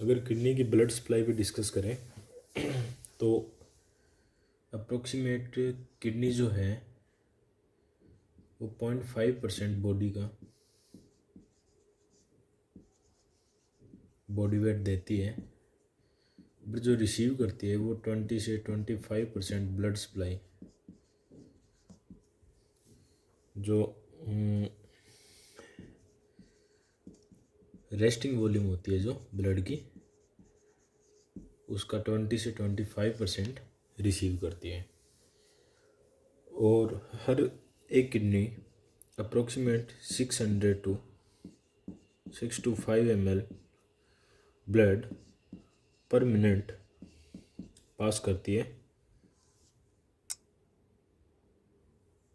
अगर किडनी की blood supply पे डिस्कस करें तो अप्रोक्सीमेट किडनी जो है वो 0.5% बॉडी का बॉडी वेट देती है, बट जो रिसीव करती है वो 20 से 25% ब्लड सप्लाई जो रेस्टिंग वॉल्यूम होती है जो ब्लड की, उसका 20 से 25% रिसीव करती है। और हर एक kidney approximate 6 to 5 ml blood per minute pass करती है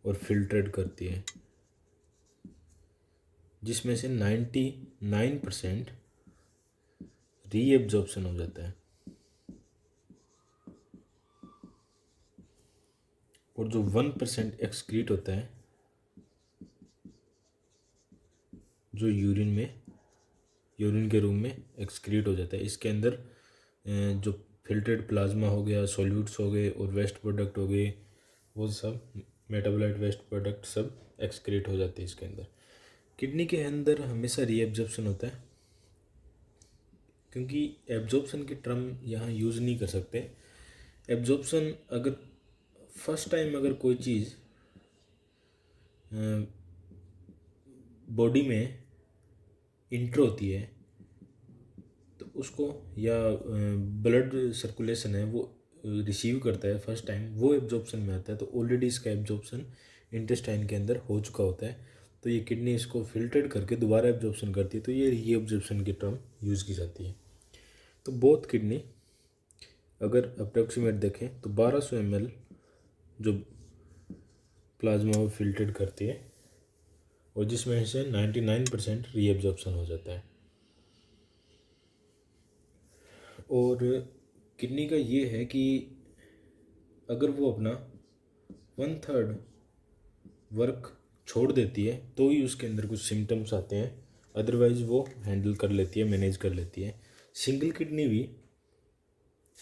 और फिल्ट्रेट करती है, जिसमें से 99% रीएब्जॉर्प्शन हो जाता है और जो 1% एक्सक्रीट होता है जो यूरिन के रूम में एक्सक्रीट हो जाता है। इसके अंदर जो फिल्ट्रेट प्लाज्मा हो गया, सॉल्यूट्स हो गए और वेस्ट प्रोडक्ट हो गए, वो सब मेटाबोलाइट वेस्ट प्रोडक्ट सब एक्सक्रीट हो जाते हैं इसके अंदर। किडनी के अंदर हमेशा रीएब्जॉर्प्शन होता है, क्योंकि एब्जॉर्प्शन की टर्म यहाँ यूज़ नहीं कर सकते। एब्जॉर्प्शन अगर फर्स्ट टाइम अगर कोई चीज़ बॉडी में इंटर होती है तो उसको, या ब्लड सर्कुलेशन है वो रिसीव करता है फर्स्ट टाइम, वो एब्जॉर्प्शन में आता है, तो ऑलरेडी इसका एब्जॉर्प्शन इंटेस्टाइन के अंदर हो चुका होता है, तो ये किडनी इसको फिल्टर्ड करके दोबारा एब्जॉर्प्शन करती है, तो ये रीएब्जॉर्प्शन की टर्म यूज़ की जाती है। तो बोथ किडनी अगर अप्रोक्सीमेट देखें तो 1200 ml जो प्लाज्मा वो फिल्टर्ड करती है और जिसमें से 99% रीएब्जॉर्प्शन हो जाता है। और किडनी का ये है कि अगर वो अपना 1/3 वर्क छोड़ देती है तो ही उसके अंदर कुछ सिम्टम्स आते हैं, अदरवाइज़ वो हैंडल कर लेती है, मैनेज कर लेती है। सिंगल किडनी भी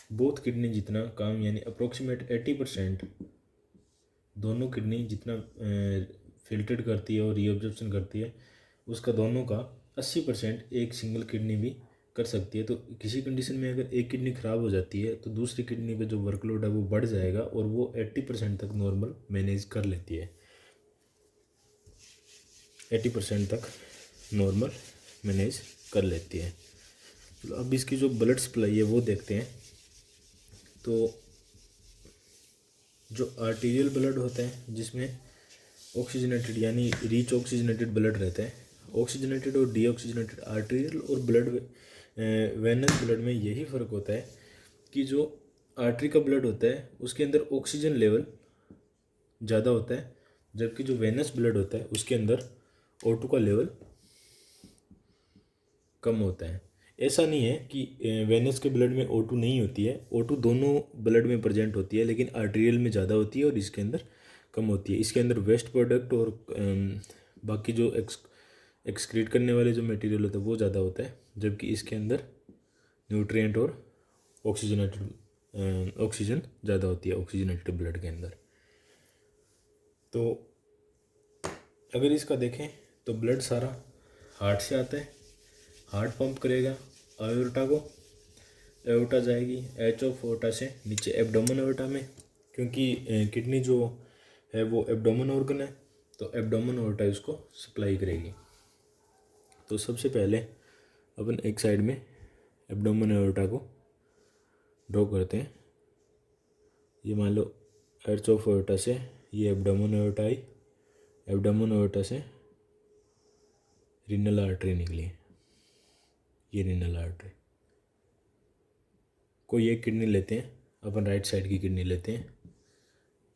बोथ किडनी जितना काम, यानी अप्रोक्सीमेट 80% दोनों किडनी जितना फिल्टर्ड करती है और रीअब्जॉर्प्शन करती है, उसका दोनों का 80% एक सिंगल किडनी भी कर सकती है। तो किसी कंडीशन में अगर एक किडनी ख़राब हो जाती है तो दूसरी किडनी पे जो वर्कलोड है वो बढ़ जाएगा और वो 80% तक नॉर्मल मैनेज कर लेती है, 80% तक नॉर्मल मैनेज कर लेती है। तो अब इसकी जो ब्लड सप्लाई है वो देखते हैं। तो जो आर्टीरियल ब्लड होता है जिसमें ऑक्सीजनेटेड यानी रिच ऑक्सीजनेटेड ब्लड रहता है, ऑक्सीजनेटेड और डीऑक्सीजनेटेड आर्टीरियल और ब्लड वेनस ब्लड में यही फ़र्क होता है कि जो आर्टरी का ब्लड होता है उसके अंदर ऑक्सीजन लेवल ज़्यादा होता है, जबकि जो वेनस ब्लड होता है उसके अंदर O2 का लेवल कम होता है। ऐसा नहीं है कि वेनस के ब्लड में O2 नहीं होती है, O2 दोनों ब्लड में प्रेजेंट होती है, लेकिन आर्टीरियल में ज़्यादा होती है और इसके अंदर कम होती है। इसके अंदर वेस्ट प्रोडक्ट और बाकी जो एक्सक्रीट करने वाले जो मटेरियल होता है वो ज़्यादा होता है, जबकि इसके अंदर न्यूट्रिएंट और ऑक्सीजन ज़्यादा होती है ऑक्सीजनेटेड ब्लड के अंदर। तो अगर इसका देखें तो ब्लड सारा हार्ट से आता है, हार्ट पंप करेगा आयोर्टा को, एओर्टा जाएगी एच ऑफ ओर्टा से नीचे एब्डोमेन एओर्टा में, क्योंकि किडनी जो है वो एब्डोमेन ऑर्गन है, तो एब्डोमेन एओर्टा इसको सप्लाई करेगी। तो सबसे पहले अपन एक साइड में एब्डोमेन एओर्टा को ड्रॉ करते हैं। ये मान लो एच ऑफ एओर्टा से ये एब्डोमेन एओर्टा आई, एब्डोमेन एओर्टा से रीनल आर्टरी निकली, ये रीनल आर्टरी। कोई एक किडनी लेते हैं, अपन राइट साइड की किडनी लेते हैं,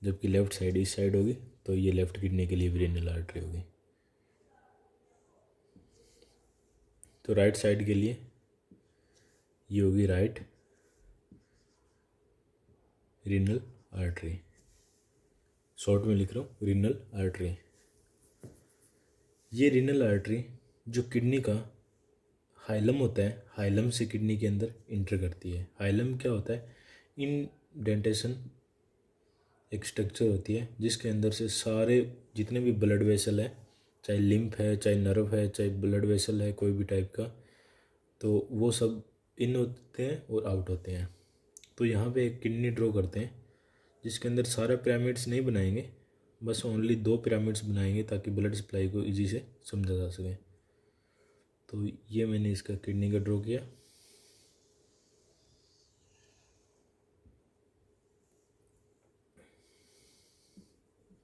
जबकि लेफ़्ट साइड इस साइड होगी, तो ये लेफ़्ट किडनी के लिए भी रीनल आर्टरी होगी। तो राइट साइड के लिए ये होगी राइट रीनल आर्टरी। शॉर्ट में लिख रहा हूँ रीनल आर्टरी। ये रीनल आर्टरी जो किडनी का हाइलम होता है, हाइलम से किडनी के अंदर इंटर करती है। हाइलम क्या होता है? इंडेंटेशन एक स्ट्रक्चर होती है जिसके अंदर से सारे जितने भी ब्लड वेसल है, चाहे लिम्फ है, चाहे नर्व है, चाहे ब्लड वेसल है कोई भी टाइप का, तो वो सब इन होते हैं और आउट होते हैं। तो यहाँ पे एक किडनी ड्रॉ करते हैं जिसके अंदर सारे पिरामिड्स नहीं बनाएंगे, बस ओनली 2 पिरामिड्स बनाएंगे ताकि ब्लड सप्लाई को इजी से समझा जा सके। तो ये मैंने इसका किडनी का ड्रॉ किया।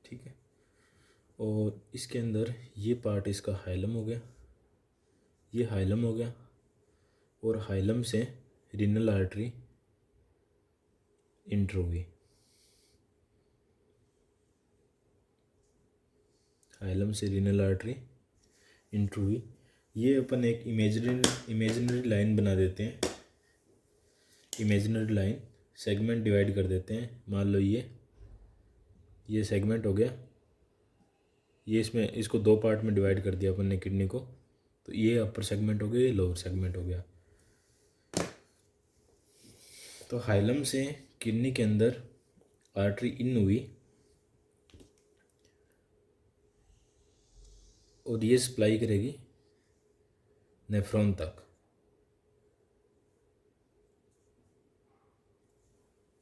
ठीक है, और इसके अंदर ये पार्ट इसका हाइलम हो गया, ये हाइलम हो गया, और हाइलम से रीनल आर्टरी इंटर होगी। हाइलम से रीनल आर्टरी इंटर हुई। ये अपन एक इमेजिनरी लाइन बना देते हैं। इमेजिनरी लाइन सेगमेंट डिवाइड कर देते हैं। मान लो ये सेगमेंट हो गया, ये इसमें इसको 2 पार्ट में डिवाइड कर दिया अपन ने किडनी को, तो ये अपर सेगमेंट हो गया, ये लोअर सेगमेंट हो गया। तो हाइलम से किडनी के अंदर आर्टरी इन हुई और ये सप्लाई करेगी नेफ्रॉन तक।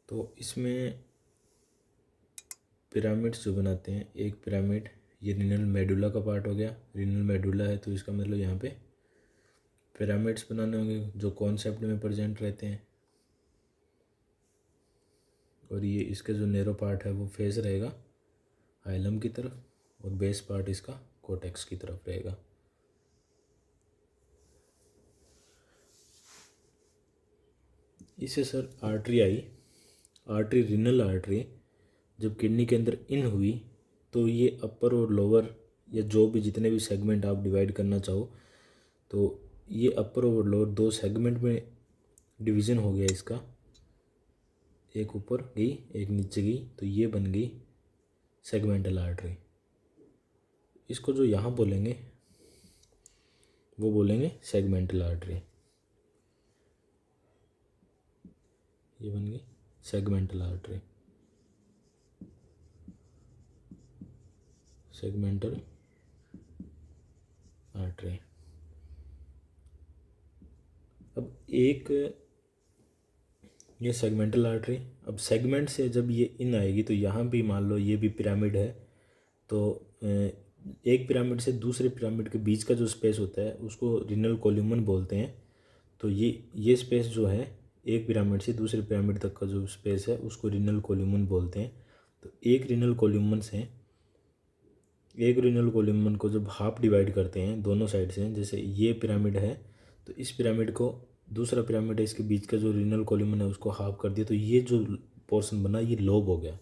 तो इसमें पिरामिड्स जो बनाते हैं, एक पिरामिड ये रीनल मेडुला का पार्ट हो गया। रीनल मेडुला है तो इसका मतलब यहाँ पे पिरामिड्स बनाने होंगे जो कॉन्सेप्ट में प्रेजेंट रहते हैं। और ये इसका जो नेरो पार्ट है वो फेस रहेगा हाइलम की तरफ, और बेस पार्ट इसका कोटेक्स की तरफ रहेगा। इससे सर आर्टरी आई, आर्टरी रीनल आर्टरी जब किडनी के अंदर इन हुई तो ये अपर और लोअर या जो भी जितने भी सेगमेंट आप डिवाइड करना चाहो, तो ये अपर और लोअर 2 सेगमेंट में डिवीज़न हो गया इसका। एक ऊपर गई एक नीचे गई, तो ये बन गई सेगमेंटल आर्टरी। इसको जो यहाँ बोलेंगे वो बोलेंगे सेगमेंटल आर्टरी। ये बन गई सेगमेंटल आर्टरी, सेगमेंटल आर्टरी। अब एक ये सेगमेंटल आर्टरी, अब सेगमेंट से जब ये इन आएगी तो यहाँ भी मान लो ये भी पिरामिड है, तो एक पिरामिड से दूसरे पिरामिड के बीच का जो स्पेस होता है उसको रीनल कोल्यूमन बोलते हैं। तो ये स्पेस जो है एक पिरामिड से दूसरे पिरामिड तक का जो स्पेस है उसको रीनल कोल्यूमन बोलते हैं। तो एक रीनल कोल्यूमन को जब हाफ डिवाइड करते हैं दोनों साइड से, जैसे ये पिरामिड है तो इस पिरामिड को दूसरा पिरामिड है इसके बीच का जो रीनल कोल्यूमन है उसको हाफ कर दिया, तो ये जो पोर्शन बना ये लोब हो गया।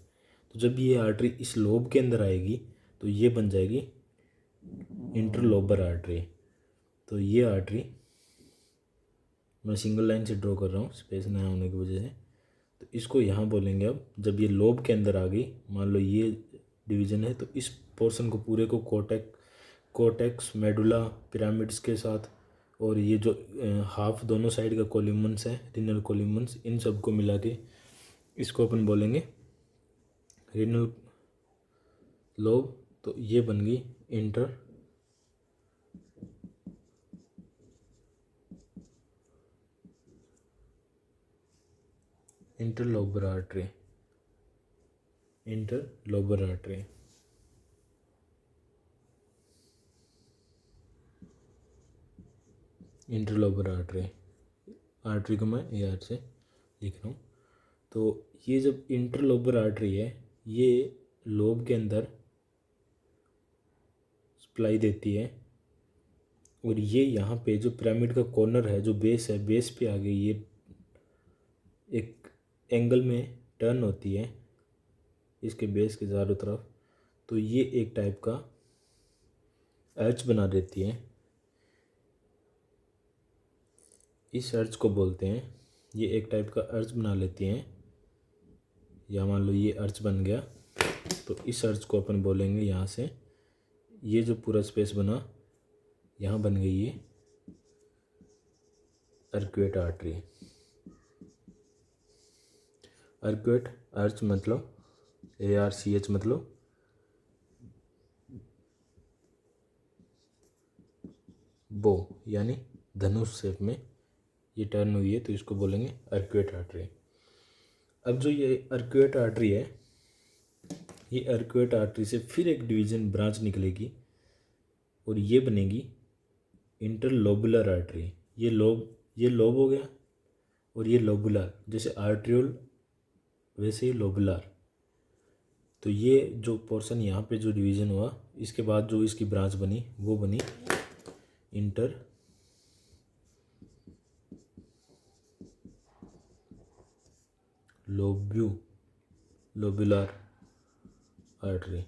तो जब ये आर्टरी इस लोब के अंदर आएगी तो ये बन जाएगी इंटरलोबर आर्टरी। तो ये आर्टरी मैं सिंगल लाइन से ड्रॉ कर रहा हूँ स्पेस ना होने की वजह से, तो इसको यहाँ बोलेंगे। अब जब ये लोब के अंदर आ गई, मान लो ये डिवीज़न है, तो इस पोर्शन को पूरे को कोटेक्स मेडुला पिरामिड्स के साथ और ये जो हाफ दोनों साइड का कोल्यूमन्स है रीनल कोल्यूमन्स, इन सब को मिला के इसको अपन बोलेंगे रीनल लोब। तो ये बन गई interlobar artery, interlobar artery. Interlobar artery को मैं ए आर से लिख रहा हूँ। तो ये जब इंटरलोबर आर्टरी है ये लोब के अंदर सप्लाई देती है, और ये यहाँ पे जो पिरामिड का कॉर्नर है जो बेस है, बेस पे आ गई ये एक एंगल में टर्न होती है इसके बेस के चारों तरफ, तो ये एक टाइप का अर्च बना देती है। इस अर्च को बोलते हैं, ये एक टाइप का अर्च बना लेती हैं, या मान लो ये अर्च बन गया। तो इस अर्ज को अपन बोलेंगे यहाँ से, ये जो पूरा स्पेस बना यहाँ बन गई ये अर्क्वेट आर्टरी। अर्क्वेट अर्च मतलब ARCH मतलब बो, यानी धनुष शेप में ये टर्न हुई है, तो इसको बोलेंगे अर्क्वेट आर्टरी। अब जो ये अर्क्वेट आर्टरी है, ये अर्क्वेट आर्टरी से फिर एक डिवीजन ब्रांच निकलेगी और ये बनेगी इंटरलोबुलर आर्टरी। ये लोब हो गया और ये लोबुलर, जैसे आर्ट्रियोल वैसे ही लोबुलर। तो ये जो पोर्शन यहाँ पे जो डिवीजन हुआ, इसके बाद जो इसकी ब्रांच बनी वो बनी इंटर लोबुलर आर्टरी।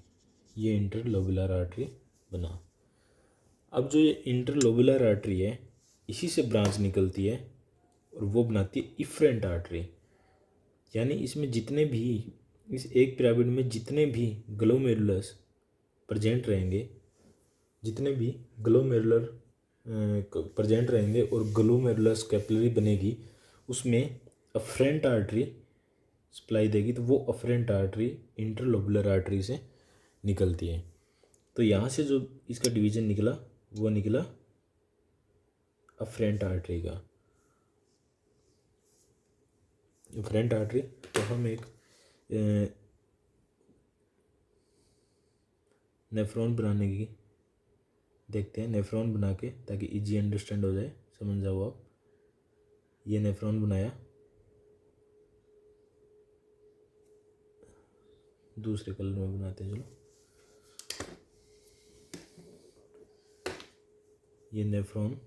ये इंटरलोबुलर आर्टरी बना। अब जो ये इंटरलोबुलर आर्टरी है, इसी से ब्रांच निकलती है और वो बनाती है इफरेंट आर्टरी। यानी इसमें जितने भी, इस एक पिरामिड में जितने भी ग्लोमेरुलस प्रेजेंट रहेंगे, जितने भी ग्लोमेरुलर प्रेजेंट रहेंगे और ग्लोमेरुलस कैपिलरी बनेगी, उसमें अफरेंट आर्टरी सप्लाई देगी, तो वो अफरेंट आर्टरी इंटरलोबुलर आर्टरी से निकलती है। तो यहाँ से जो इसका डिवीजन निकला वो निकला अफरेंट आर्टरी का। अफरेंट आर्टरी, तो हम एक नेफ्रॉन बनाने की देखते हैं, नेफ्रॉन बना के, ताकि इजी अंडरस्टैंड हो जाए, समझ जाओ आप। ये नेफ्रॉन बनाया, दूसरे कलर में बनाते हैं, चलो। ये नेफ्रॉन,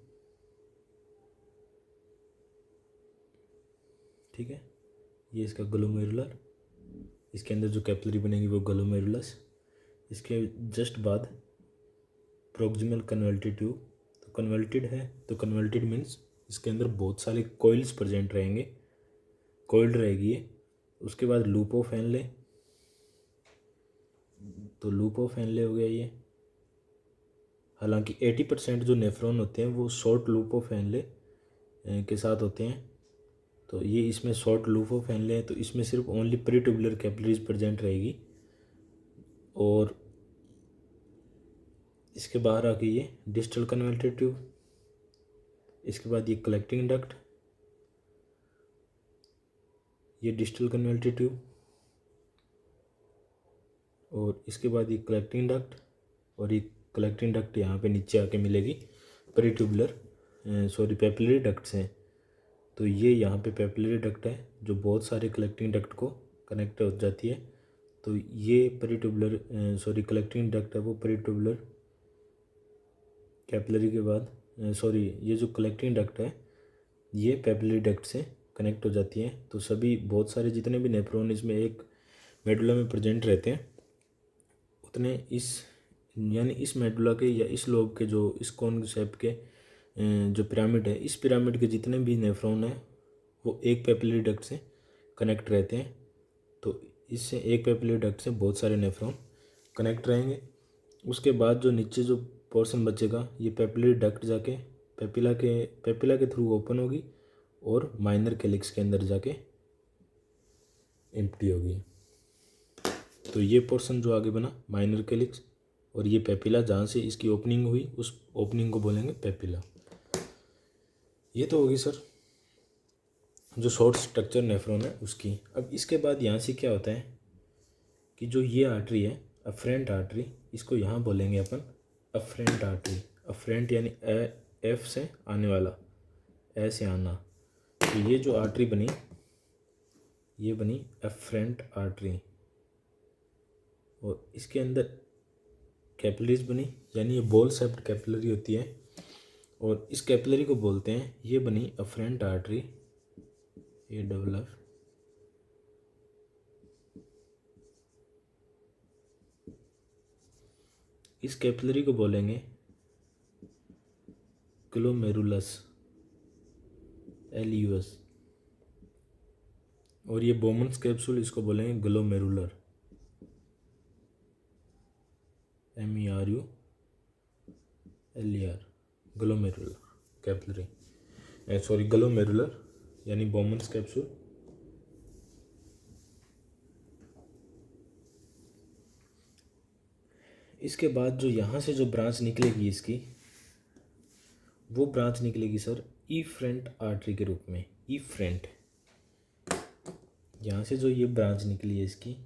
ठीक है। ये इसका ग्लोमेरुलर, इसके अंदर जो कैपिलरी बनेगी वो ग्लोमेरुलस। इसके जस्ट बाद प्रोक्सिमल कन्वल्टेड ट्यूब। तो कन्वल्टेड है, तो कन्वल्टेड मीन्स इसके अंदर बहुत सारे कॉइल्स प्रेजेंट रहेंगे, कॉइल्ड रहेगी ये। उसके बाद लूप ऑफ हेनले, तो लूप ऑफ हेनले हो गया ये। हालांकि 80% जो नेफ्रॉन होते हैं वो शॉर्ट लूप ऑफ हेनले के साथ होते हैं, तो ये इसमें शॉर्ट लूप ऑफ हेनले है, तो इसमें सिर्फ ओनली प्रीट्यूबुलर कैपिलरीज प्रेजेंट रहेगी। और इसके बाहर आके ये डिस्टल कन्वल्टेड ट्यूब, इसके बाद ये कलेक्टिंग डक्ट, ये डिस्टल कन्वल्टेड ट्यूब, और इसके बाद ये कलेक्टिंग डक्ट, और ये कलेक्टिंग डक्ट यहाँ पे नीचे आके मिलेगी प्रीट्यूबुलर पेपिलरी डक्ट्स हैं। तो ये यहाँ पे पेपिलरी डक्ट है जो बहुत सारे कलेक्टिंग डक्ट को कनेक्ट हो जाती है। तो ये प्रीट्यूबुलर कलेक्टिंग डक्ट है वो प्रीट्यूबुलर कैपिलरी के बाद ये जो कलेक्टिंग डक्ट है ये पेपिलरी डक्ट से कनेक्ट हो जाती है। तो सभी बहुत सारे जितने भी नेफ्रॉन इसमें एक मेडुला में प्रेजेंट रहते हैं, उतने यानी इस मेडुला के या इस लोब के जो इस कोन शेप के जो पिरामिड है, इस पिरामिड के जितने भी नेफ्रॉन हैं वो एक पेपिलरी डक्ट से कनेक्ट रहते हैं। तो इससे एक पेपिलरी डक्ट से बहुत सारे नेफ्रॉन कनेक्ट रहेंगे। उसके बाद जो नीचे जो पोर्शन बचेगा, ये पेपिलरी डक्ट जाके पेपिला के थ्रू ओपन होगी और माइनर कैलिक्स के अंदर जाके एम्प्टी होगी। तो ये पोर्शन जो आगे बना माइनर कैलिक्स, और ये पेपिला जहाँ से इसकी ओपनिंग हुई उस ओपनिंग को बोलेंगे पेपिला। ये तो होगी सर जो शॉर्ट स्ट्रक्चर नेफ्रॉन है उसकी। अब इसके बाद यहाँ से क्या होता है कि जो ये आर्टरी है अफरेंट आर्टरी, इसको यहाँ बोलेंगे अपन अफरेंट आर्टरी। अफरेंट यानी एफ से आने वाला, ए से आना। तो ये जो आर्टरी बनी ये बनी अफरेंट आर्टरी, और इसके अंदर कैपिलरीज बनी, यानी ये बॉल शेप्ड कैपिलरी होती है, और इस कैपिलरी को बोलते हैं, ये बनी अफरेंट आर्टरी, ये डबल एफ। इस कैपिलरी को बोलेंगे ग्लोमेरुलस, LUS, और ये बोमन्स कैप्सूल इसको बोलेंगे glomerular. MERULER, glomerular capillary, sorry glomerular यानी बोमन्स कैप्सूल। इसके बाद जो यहाँ से जो ब्रांच निकलेगी इसकी, वो ब्रांच निकलेगी सर इफ्रेंट आर्टरी के रूप में। इफ्रेंट, यहाँ से जो ये ब्रांच निकली है इसकी,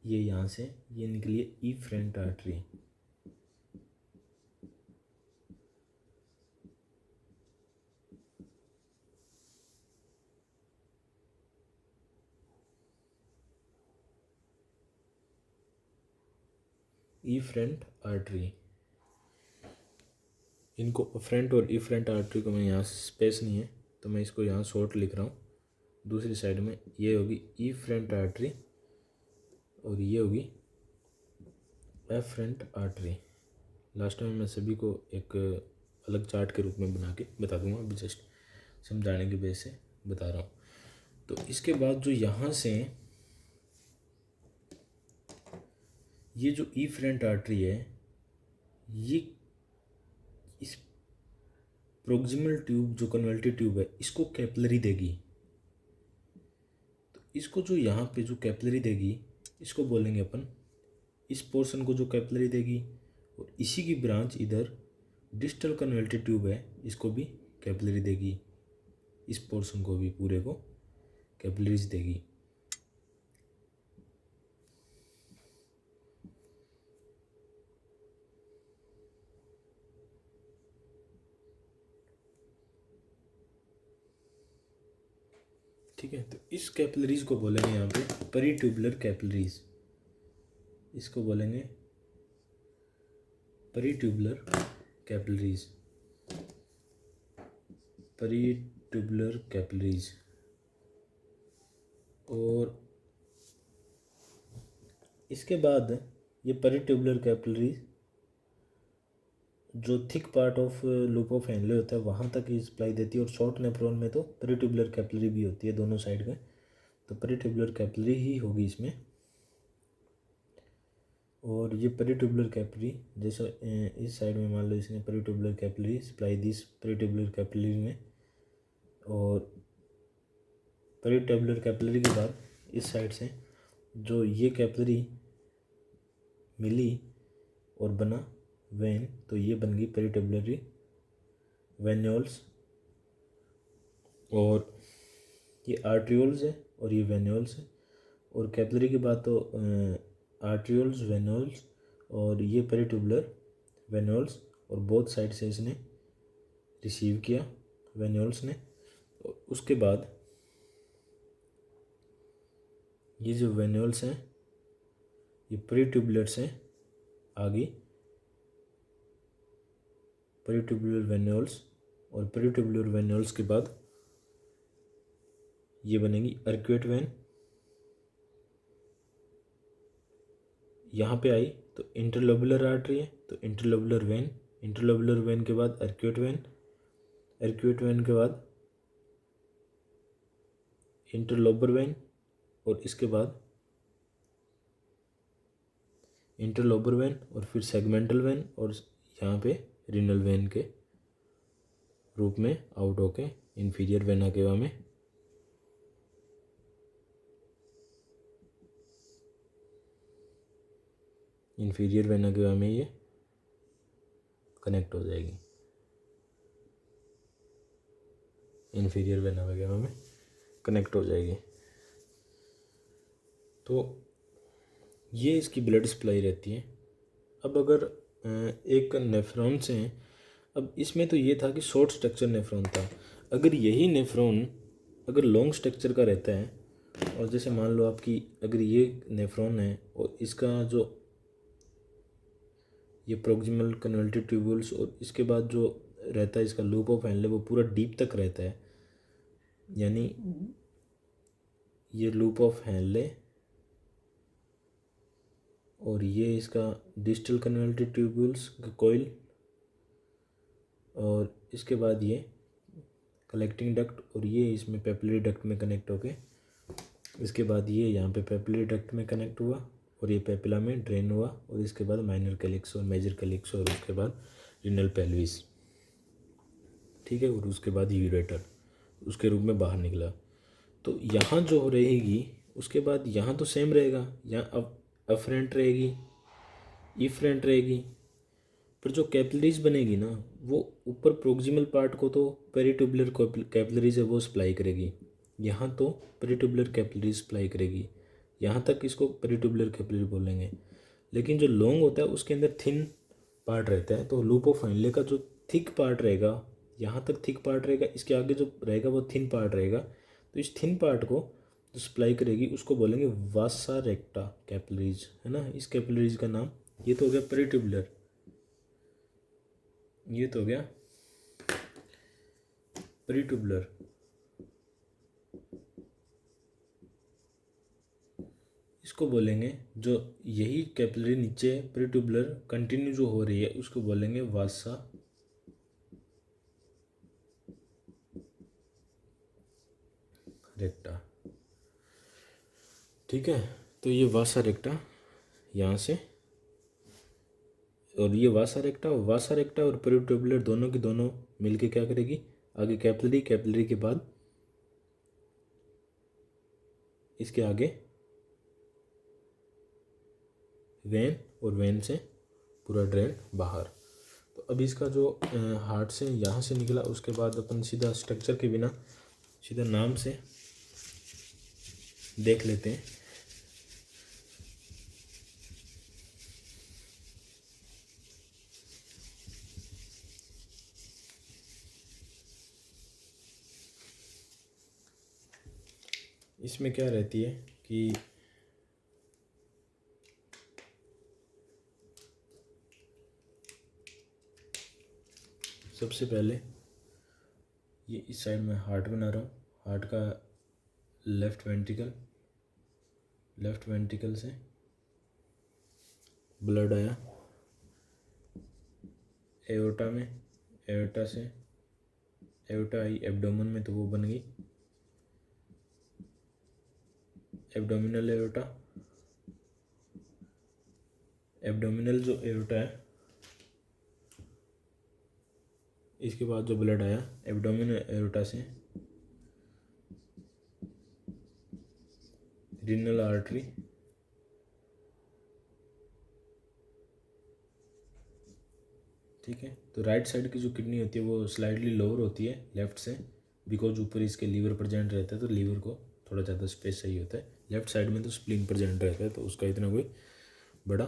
ये यहाँ से ये निकली है इफ्रेंट आर्टरी। इफ्रेंट आर्टरी, इनको फ्रंट और इफ्रेंट आर्टरी को मैं यहाँ स्पेस नहीं है तो मैं इसको यहाँ शॉर्ट लिख रहा हूँ। दूसरी साइड में ये होगी इफ्रेंट आर्टरी और ये होगी एफ्रेंट आर्टरी। लास्ट टाइम मैं सभी को एक अलग चार्ट के रूप में बना के बता दूंगा, अभी जस्ट समझाने के बेस से बता रहा हूँ। तो इसके बाद जो यहाँ से ये जो इफ्रेंट आर्टरी है, ये इस प्रोक्सिमल ट्यूब जो कन्वल्टिव ट्यूब है इसको कैपिलरी देगी। तो इसको जो यहाँ पे जो कैपिलरी देगी इसको बोलेंगे अपन, इस पोर्शन को जो कैपिलरी देगी, और इसी की ब्रांच इधर डिस्टल कन्वल्टिव ट्यूब है इसको भी कैपिलरी देगी। इस पोर्शन को भी पूरे को कैपिलरीज देगी। ठीक है, तो इस कैपिलरीज को बोलेंगे यहाँ पे पेरिट्यूबुलर कैपिलरीज। इसको बोलेंगे पेरिट्यूबुलर कैपिलरीज, पेरिट्यूबुलर कैपिलरीज। और इसके बाद ये पेरिट्यूबुलर कैपिलरीज जो thick part of loop of Henle होता है वहाँ तक ही सप्लाई देती है, और शॉर्ट नेफ्रॉन में तो पेरिट्यूबुलर कैपिलरी भी होती है दोनों साइड में, तो पेरिट्यूबुलर कैपिलरी ही होगी इसमें। और ये पेरिट्यूबुलर कैपिलरी जैसे इस साइड में मान लो इसने peritubular capillary supply this peritubular capillary में, और पेरिट्यूबुलर कैपिलरी के बाद इस साइड से जो ये कैपिलरी मिली और बना वेन, तो ये बन गई पेरिट्यूबुलरी वेन्यूल्स। और ये आर्ट्रियोल्स है और ये वेन्यूल्स है। और कैपिलरी के बाद तो आर्ट्रियोल्स, वेन्यूल्स और ये पेरिट्यूबुलर वेन्यूल्स, और बोथ साइड से इसने रिसीव किया वेन्यूल्स ने। और उसके बाद ये जो वेन्यूल्स हैं ये पेरिट्यूबुलर से आगे पेरिट्यूबुलर वेन्यूल्स, और पेरिट्यूबुलर वेन्यूल्स के बाद ये बनेगी अर्क्वेट वेन। यहाँ पे आई तो इंटरलोबुलर आर्टरी है तो इंटरलोबुलर वेन, इंटरलोबुलर वेन के बाद अर्क्वेट वेन, अर्क्वेट वेन के बाद इंटरलोबर वेन, और इसके बाद इंटरलोबर वेन, और फिर सेगमेंटल वेन, और यहाँ पे रीनल वेन के रूप में आउट होके इंफीरियर वेना केवा में इंफीरियर वेना केवा में ये कनेक्ट हो जाएगी, इंफीरियर वेना केवा में कनेक्ट हो जाएगी। तो ये इसकी ब्लड सप्लाई रहती है। अब अगर एक नेफ्रॉन से, अब इसमें तो ये था कि शॉर्ट स्ट्रक्चर नेफ्रॉन था, अगर यही नेफ्रॉन अगर लॉन्ग स्ट्रक्चर का रहता है, और जैसे मान लो आपकी अगर ये नेफ्रॉन है और इसका जो ये प्रोक्सिमल कन्वल्टिव ट्यूब्यूल्स, और इसके बाद जो रहता है इसका लूप ऑफ हेनले वो पूरा डीप तक रहता है, यानी ये लूप ऑफ हेनले और ये इसका डिस्टल कन्वल्टिव ट्यूब्यूल्स का कॉइल, और इसके बाद ये कलेक्टिंग डक्ट, और ये इसमें पेपिलरी डक्ट में कनेक्ट होके इसके बाद ये यहाँ पे पेपिलरी डक्ट में कनेक्ट हुआ, और ये पेपिला में ड्रेन हुआ और इसके बाद माइनर कैलिक्स और मेजर कैलिक्स और उसके बाद रिनल पेल्विस, ठीक है, और उसके बाद यूरेटर उसके रूप में बाहर निकला। तो यहाँ जो रहेगी उसके बाद यहाँ तो सेम रहेगा, यहाँ अब अफरेंट रहेगी, इफरेंट रहेगी, पर जो कैपिलरीज बनेगी ना वो ऊपर प्रोक्सिमल पार्ट को तो पेरिट्यूबुलर कैपिलरीज है वो सप्लाई करेगी, यहाँ तो पेरिट्यूबुलर कैपिलरीज सप्लाई करेगी, यहाँ तक इसको पेरिट्यूबुलर कैपिलरी बोलेंगे। लेकिन जो लॉन्ग होता है उसके अंदर थिन पार्ट रहता है, तो लूप ऑफ हाइनले का जो थिक पार्ट रहेगा यहाँ तक थिक पार्ट रहेगा, इसके आगे जो रहेगा वो थिन पार्ट रहेगा। तो इस थिन पार्ट को जो सप्लाई करेगी उसको बोलेंगे वासा रेक्टा कैपिलरीज, है ना। इस कैपिलरीज का नाम, ये तो हो गया पेरिट्यूबुलर, ये तो हो गया पेरिट्यूबुलर। इसको बोलेंगे जो यही कैपिलरी नीचे पेरिट्यूबुलर कंटिन्यू जो हो रही है उसको बोलेंगे वासा रेक्टा, ठीक है। तो ये वासा रेक्टा यहाँ से, और ये वासा रेक्टा और पेरिट्यूबुलर दोनों की दोनों मिलके क्या करेगी, आगे कैपिलरी, कैपिलरी के बाद इसके आगे वेन, और वेन से पूरा ड्रेन बाहर। तो अब इसका जो हार्ट से यहाँ से निकला उसके बाद अपन सीधा स्ट्रक्चर के बिना सीधा नाम से देख लेते हैं। इसमें क्या रहती है कि सबसे पहले ये इस साइड में हार्ट बना रहा हूँ, हार्ट का लेफ्ट वेंट्रिकल से ब्लड आया एओर्टा में, एओर्टा से एओर्टा आई एब्डोमेन में, तो वो बन गई एब्डोमिनल एओर्टा। एब्डोमिनल जो एओर्टा है इसके बाद जो ब्लड आया एब्डोमिनल एओर्टा से रीनल आर्टरी, ठीक है। तो राइट साइड की जो किडनी होती है वो स्लाइडली लोअर होती है लेफ्ट से, बिकॉज ऊपर इसके लीवर प्रेजेंट रहता है तो लीवर को थोड़ा ज़्यादा स्पेस चाहिए होता है। लेफ्ट साइड में तो स्प्लीन प्रेजेंट रहता है तो उसका इतना कोई बड़ा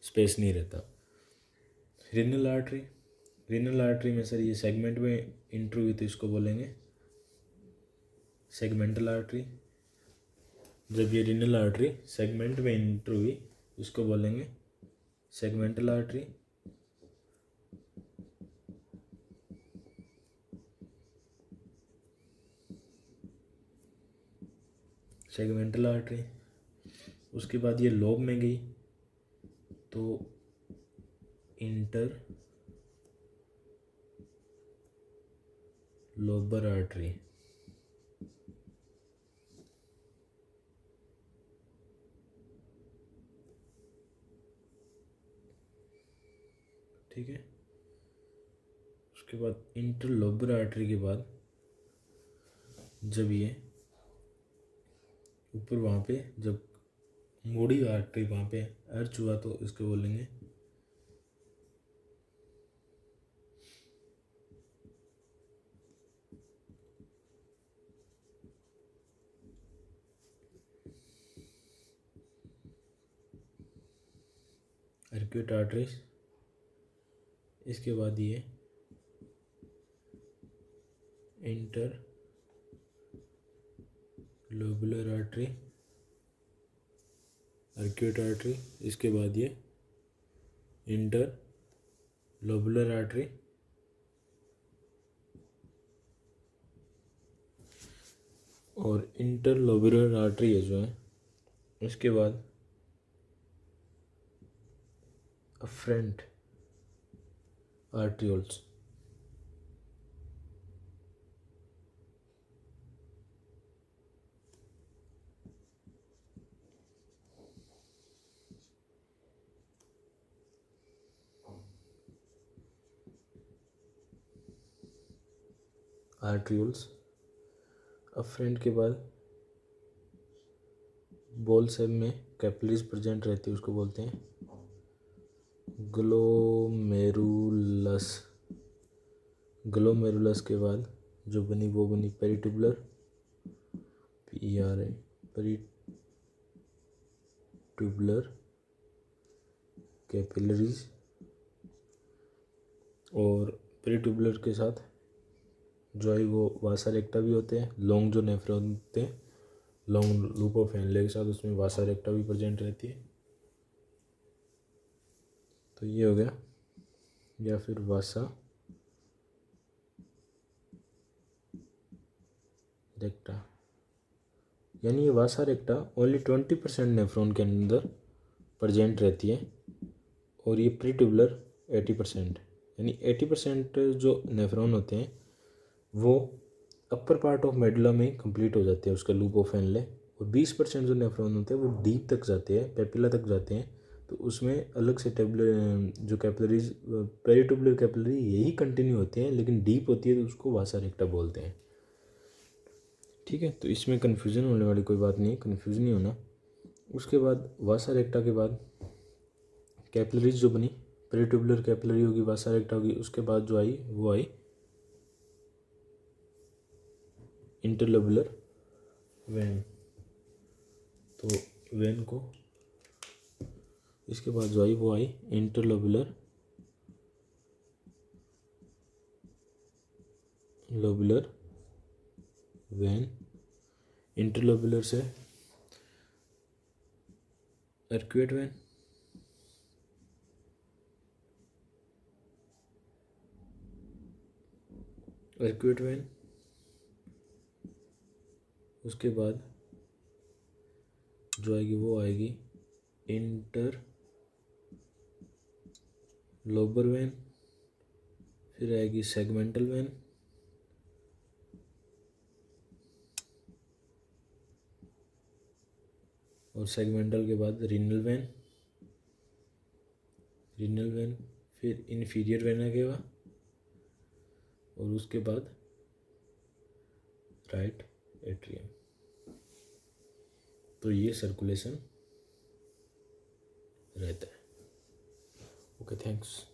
स्पेस नहीं रहता। रीनल आर्टरी में सर ये सेगमेंट में इंटर हुई तो इसको बोलेंगे सेगमेंटल आर्टरी। जब ये रीनल आर्टरी सेगमेंट में इंटर हुई इसको बोलेंगे सेगमेंटल आर्टरी। सेगमेंटल आर्टरी उसके बाद ये लोब में गई तो इंटर लोबर आर्टरी, ठीक है। उसके बाद इंटर लोबर आर्टरी के बाद जब ये ऊपर वहाँ पे जब मोड़ी आर्टरी वहाँ पे अर्च हुआ तो इसको बोलेंगे अर्क्यूट आर्टरीज। इसके बाद ये इंटर लोबुलर आर्टरी, अर्क्यूट आर्टरी। इसके बाद ये इंटर लोबुलर आर्टरी, और इंटर लोबुलर आर्टरी है जो है उसके बाद अफ्रेंट आर्ट्रियोल्स। आर्ट्रियोल्स। अफरेंट के बाद बॉल शेप में कैपिलरीज प्रेजेंट रहती है, उसको बोलते हैं ग्लोमेरुलस। ग्लोमेरुलस के बाद जो बनी वो बनी पेरिट्यूबुलर, PERA, पेरिट्यूबुलर कैपिलरीज। और पेरिट्यूबुलर के साथ जो है वो वासा रेक्टा भी होते हैं, लॉन्ग जो नेफ्रॉन होते हैं, लॉन्ग लूप ऑफ हेनले के साथ उसमें वासा रेक्टा भी प्रेजेंट रहती है। तो ये हो गया, या फिर वासा रेक्टा। यानी ये वासा रेक्टा ओनली 20% नेफ्रॉन के अंदर प्रेजेंट रहती है, और ये पेरिट्यूबुलर 80%। यानी 80% जो नेफ्रॉन होते हैं वो अपर पार्ट ऑफ मेडुला में कंप्लीट हो जाते हैं, उसका लूप ऑफ हेनले। और 20% जो नेफ्रॉन होते हैं वो डीप तक जाते हैं, पेपिला तक जाते हैं। तो उसमें अलग से टेबुलर जो कैपिलरीज, पेरिट्यूबुलर कैपिलरी यही कंटिन्यू होती हैं, लेकिन डीप होती है तो उसको वासा रेक्टा बोलते हैं। ठीक है, तो इसमें कन्फ्यूज़न होने वाली कोई बात नहीं है, कन्फ्यूज़ नहीं होना। उसके बाद वासा रेक्टा के बाद कैपिलरीज जो बनी, पेरिट्यूबुलर कैपिलरी होगी, वासा रेक्टा होगी, उसके बाद जो आई वो आई इंटरलोबुलर वेन। तो वेन को इसके बाद जो आई वो आई इंटरलोबुलर लोबुलर वेन। इंटरलोबुलर से अर्क्वेट वेन, अर्क्वेट वेन। उसके बाद जो आएगी वो आएगी इंटर लोबर वेन, फिर आएगी सेगमेंटल वेन, और सेगमेंटल के बाद रीनल वेन, रीनल वेन, फिर इन्फीरियर वेन आ गया, और उसके बाद राइट एट्रियम। तो ये सर्कुलेशन रहता है। Okay, thanks.